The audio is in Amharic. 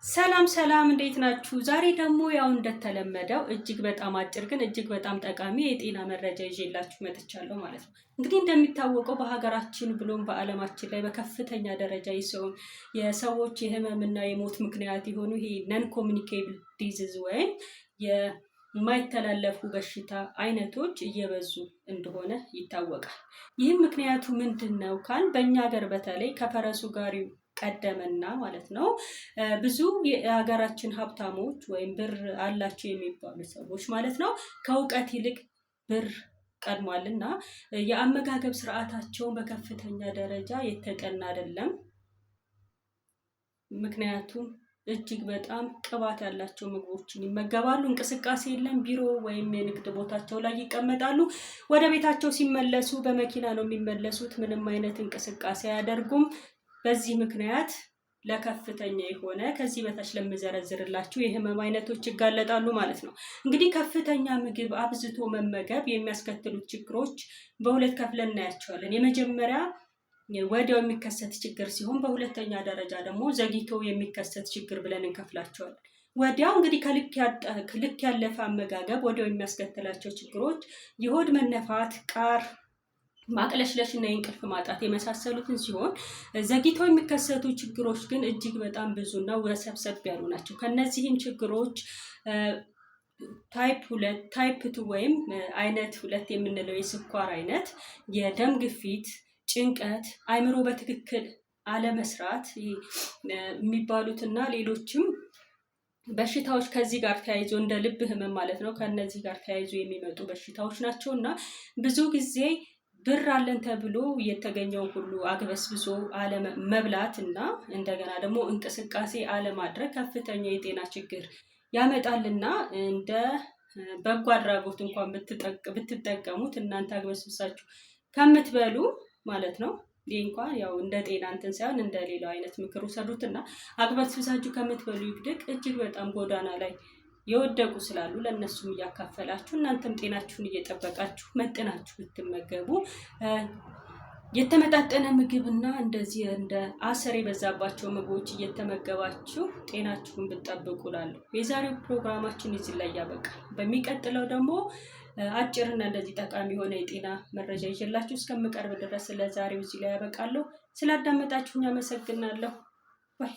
ሰላም እንዴት ናችሁ? ዛሬ ደግሞ ያው እንደተለመደው እጅግ በጣም አጭር ግን እጅግ በጣም ጠቃሚ የጤና መረጃ ይዤላችሁ መጥቻለሁ ማለት ነው። እንግዲህ እንደሚታወቀው በሀገራችን ብሎም በዓለማችን ላይ በከፍተኛ ደረጃ የሰዎች የህመምና የሞት ምክንያት የሆኑ ይሄ ነን ኮሚኒኬብል ዲዚዝ ወይም የማይተላለፉ በሽታ አይነቶች እየበዙ እንደሆነ ይታወቃል። ይህም ምክንያቱ ምንድን ነው ካል በእኛ ሀገር በተለይ ከፈረሱ ጋር ቀደመና ማለት ነው። ብዙ የሀገራችን ሀብታሞች ወይም ብር አላቸው የሚባሉ ሰዎች ማለት ነው ከእውቀት ይልቅ ብር ቀድሟልና የአመጋገብ ስርዓታቸውን በከፍተኛ ደረጃ የተጠና አይደለም። ምክንያቱም እጅግ በጣም ቅባት ያላቸው ምግቦችን ይመገባሉ። እንቅስቃሴ የለም። ቢሮ ወይም የንግድ ቦታቸው ላይ ይቀመጣሉ። ወደ ቤታቸው ሲመለሱ በመኪና ነው የሚመለሱት። ምንም አይነት እንቅስቃሴ አያደርጉም። በዚህ ምክንያት ለከፍተኛ የሆነ ከዚህ በታች ለምዘረዝርላችሁ የህመም አይነቶች ይጋለጣሉ ማለት ነው። እንግዲህ ከፍተኛ ምግብ አብዝቶ መመገብ የሚያስከትሉት ችግሮች በሁለት ከፍለን እናያቸዋለን። የመጀመሪያ ወዲያው የሚከሰት ችግር ሲሆን በሁለተኛ ደረጃ ደግሞ ዘግይቶ የሚከሰት ችግር ብለን እንከፍላቸዋለን። ወዲያው እንግዲህ ከልክ ያለፈ አመጋገብ ወዲያው የሚያስከትላቸው ችግሮች የሆድ መነፋት፣ ቃር፣ ማቅለሽለሽ እና የእንቅልፍ ማጣት የመሳሰሉትን ሲሆን ዘግይቶ የሚከሰቱ ችግሮች ግን እጅግ በጣም ብዙና ወሰብሰብ ያሉ ናቸው። ከነዚህም ችግሮች ታይፕ 2 ታይፕ 2 ወይም አይነት 2 የምንለው የስኳር አይነት፣ የደም ግፊት፣ ጭንቀት፣ አእምሮ በትክክል አለመስራት የሚባሉትና ሌሎችም በሽታዎች ከዚህ ጋር ተያይዞ እንደ ልብ ህመም ማለት ነው ከነዚህ ጋር ተያይዞ የሚመጡ በሽታዎች ናቸው እና ብዙ ጊዜ ብር አለን ተብሎ የተገኘው ሁሉ አግበስብሶ መብላት እና እንደገና ደግሞ እንቅስቃሴ አለማድረግ ከፍተኛ የጤና ችግር ያመጣልና እንደ በጎ አድራጎት እንኳን ብትጠቀሙት እናንተ አግበስብሳችሁ ከምትበሉ ማለት ነው። ይህ እንኳን ያው እንደ ጤና እንትን ሳይሆን እንደ ሌላው አይነት ምክር ውሰዱትና አግበስብሳችሁ ከምትበሉ ይልቅ እጅግ በጣም ጎዳና ላይ የወደቁ ስላሉ ለነሱም እያካፈላችሁ እናንተም ጤናችሁን እየጠበቃችሁ መጥናችሁ ብትመገቡ የተመጣጠነ ምግብና እንደዚህ እንደ አሰር የበዛባቸው ምግቦች እየተመገባችሁ ጤናችሁን ብትጠብቁ እላለሁ። የዛሬው ፕሮግራማችን እዚህ ላይ ያበቃል። በሚቀጥለው ደግሞ አጭርና እንደዚህ ጠቃሚ የሆነ የጤና መረጃ ይዤላችሁ እስከምቀርብ ድረስ ለዛሬው እዚህ ላይ ያበቃለሁ። ስላዳመጣችሁኝ አመሰግናለሁ። ባይ